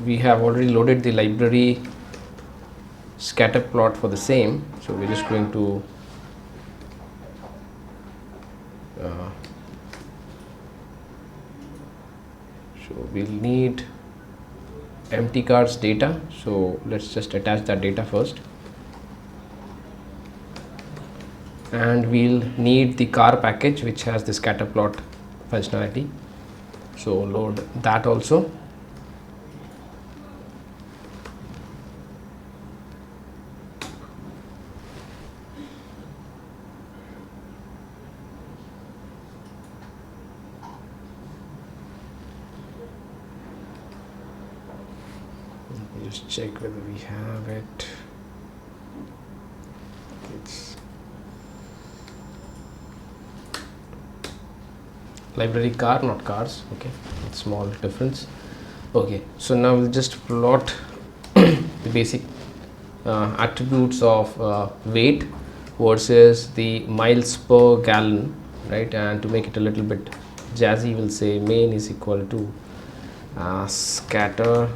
we have already loaded the library scatter plot for the same, so we're just going to so we'll need empty cars data, so let's just attach that data first, and we'll need the car package which has the scatter plot functionality, so load that also. Just check whether we have it. It's library car, not cars. Okay, small difference. Okay, so now we'll just plot the basic attributes of weight versus the miles per gallon, right? And to make it a little bit jazzy, we'll say main is equal to scatter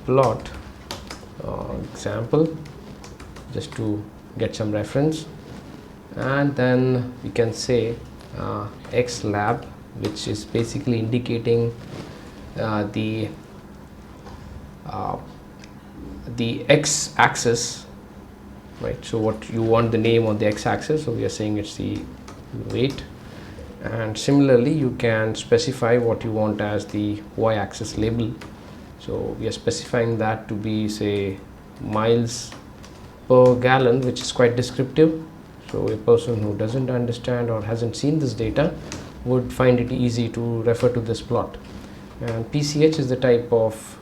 plot example, just to get some reference, and then we can say x lab, which is basically indicating the x axis, right? So what you want the name on the x axis, so we are saying it's the weight, and similarly you can specify what you want as the y axis label. So we are specifying that to be, say, miles per gallon, which is quite descriptive. So a person who doesn't understand or hasn't seen this data would find it easy to refer to this plot. And PCH is the type of,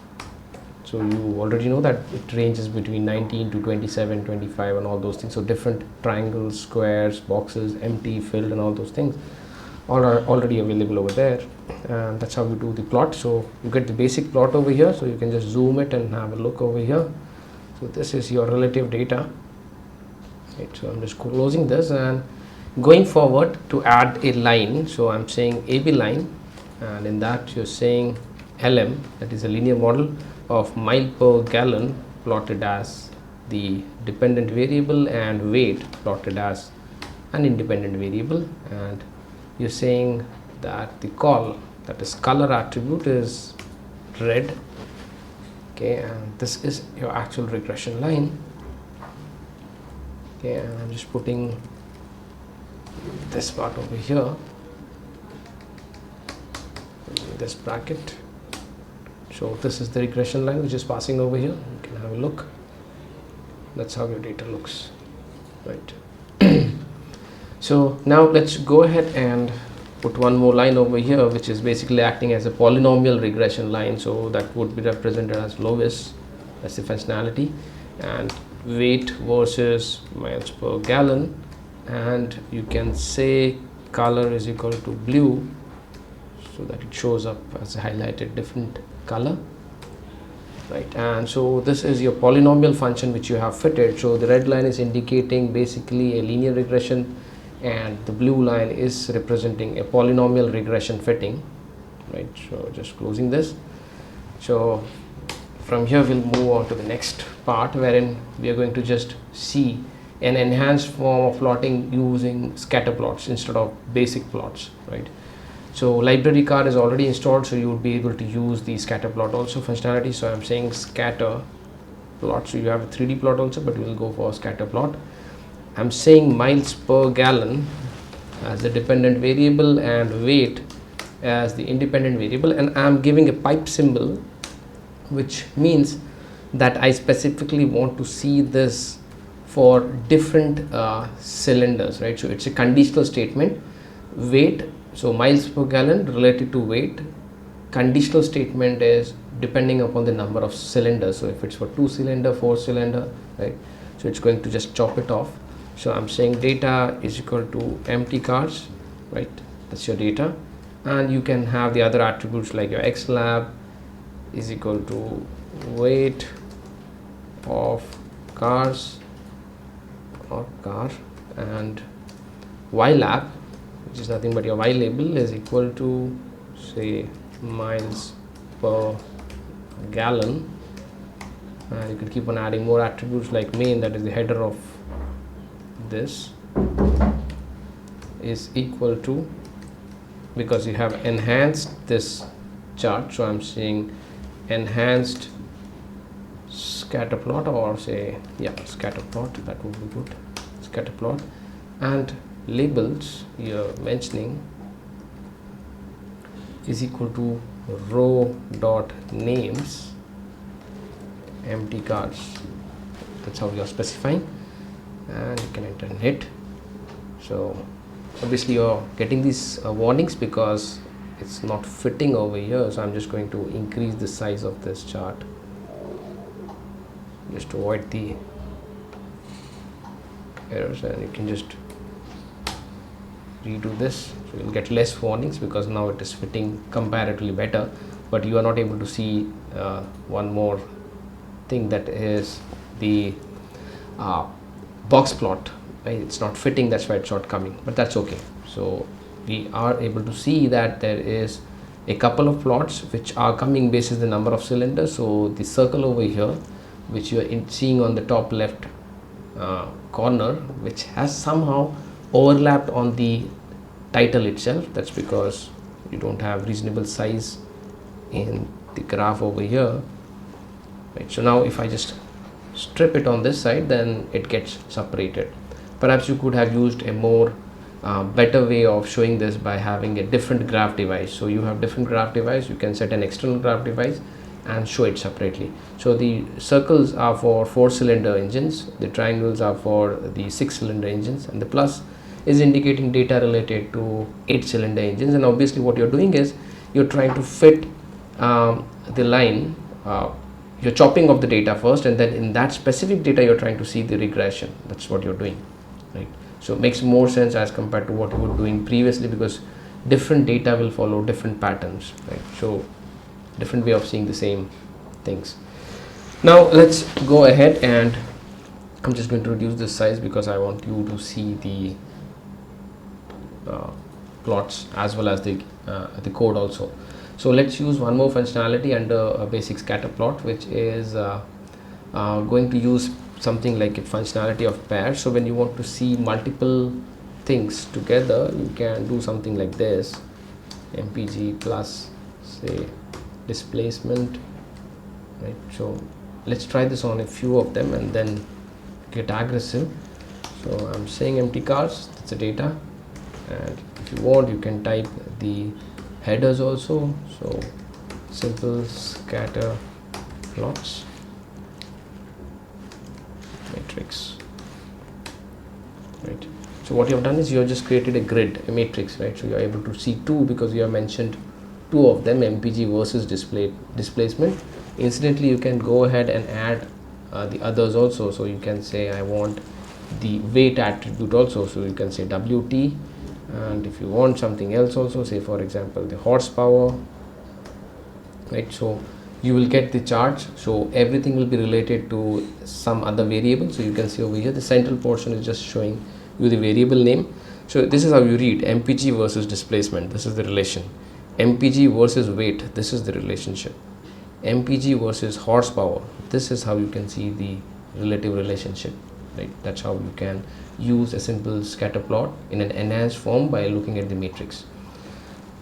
so you already know that it ranges between 19 to 27, 25 and all those things. So different triangles, squares, boxes, empty, filled and all those things all are already available over there, and that's how we do the plot. So you get the basic plot over here, so you can just zoom it and have a look over here. So this is your relative data, right? So I'm just closing this and going forward to add a line. So I'm saying AB line, and in that you're saying LM, that is a linear model of mile per gallon plotted as the dependent variable and weight plotted as an independent variable, and you're saying that the call, that is color attribute, is red. Okay, and this is your actual regression line. Okay, and I'm just putting this part over here, this bracket. So this is the regression line which is passing over here. You can have a look. That's how your data looks, right? So now let's go ahead and put one more line over here, which is basically acting as a polynomial regression line. So that would be represented as lowest, that's the functionality, and weight versus miles per gallon, and you can say color is equal to blue, so that it shows up as a highlighted different color, right? And so this is your polynomial function which you have fitted. So the red line is indicating basically a linear regression, and the blue line is representing a polynomial regression fitting, right? So just closing this. So from here we'll move on to the next part, wherein we are going to just see an enhanced form of plotting using scatter plots instead of basic plots, right? So library card is already installed, so you would be able to use the scatter plot also functionality. So I'm saying scatter plot, so you have a 3D plot also, but we'll go for scatter plot. I'm saying miles per gallon as the dependent variable and weight as the independent variable, and I'm giving a pipe symbol, which means that I specifically want to see this for different cylinders, right? So it's a conditional statement. Weight, so miles per gallon related to weight. Conditional statement is depending upon the number of cylinders. So if it's for 2 cylinder, 4 cylinder, right? So it's going to just chop it off. So I'm saying data is equal to empty cars, right? That's your data, and you can have the other attributes like your x lab is equal to weight of cars or car, and y lab, which is nothing but your y label, is equal to, say, miles per gallon, you could keep on adding more attributes like main, that is the header of this, is equal to, because you have enhanced this chart, so I'm saying enhanced scatter plot, or say scatter plot, that would be good, scatter plot. And labels you're mentioning is equal to row dot names empty cards. That's how you're specifying, and you can enter and hit. So obviously you're getting these warnings because it's not fitting over here, so I'm just going to increase the size of this chart just to avoid the errors, and you can just redo this, so you'll get less warnings because now it is fitting comparatively better. But you are not able to see one more thing, that is the box plot, right? It's not fitting, that's why it's not coming, but that's okay. So we are able to see that there is a couple of plots which are coming basis the number of cylinders. So the circle over here, which you are seeing on the top left corner, which has somehow overlapped on the title itself, that's because you don't have reasonable size in the graph over here, right? So now if I just strip it on this side, then it gets separated. Perhaps you could have used a more better way of showing this by having a different graph device. So you have different graph device, you can set an external graph device and show it separately. So the circles are for 4-cylinder engines, the triangles are for the 6-cylinder engines, and the plus is indicating data related to 8-cylinder engines. And obviously what you're doing is you're trying to fit the line, you're chopping off the data first, and then in that specific data you're trying to see the regression. That's what you're doing, right? So it makes more sense as compared to what you were doing previously, because different data will follow different patterns, right? So different way of seeing the same things. Now let's go ahead, and I'm just going to reduce this size because I want you to see the plots as well as the code also. So let's use one more functionality under a basic scatter plot, which is going to use something like a functionality of pairs. So when you want to see multiple things together, you can do something like this: mpg plus, say, displacement, right? So let's try this on a few of them and then get aggressive. So I'm saying empty cars, that's the data, and if you want you can type the headers also. So simple scatter plots matrix, right? So what you have done is you have just created a grid, a matrix, right? So you are able to see two because you have mentioned two of them, mpg versus displacement. Incidentally, you can go ahead and add the others also. So you can say I want the weight attribute also, so you can say wt, and if you want something else also, say for example the horsepower, right? So you will get the charge, so everything will be related to some other variable. So you can see over here the central portion is just showing you the variable name. So this is how you read mpg versus displacement, this is the relation. mpg versus weight, this is the relationship. mpg versus horsepower, this is how you can see the relative relationship, right? That's how you can use a simple scatter plot in an enhanced form by looking at the matrix.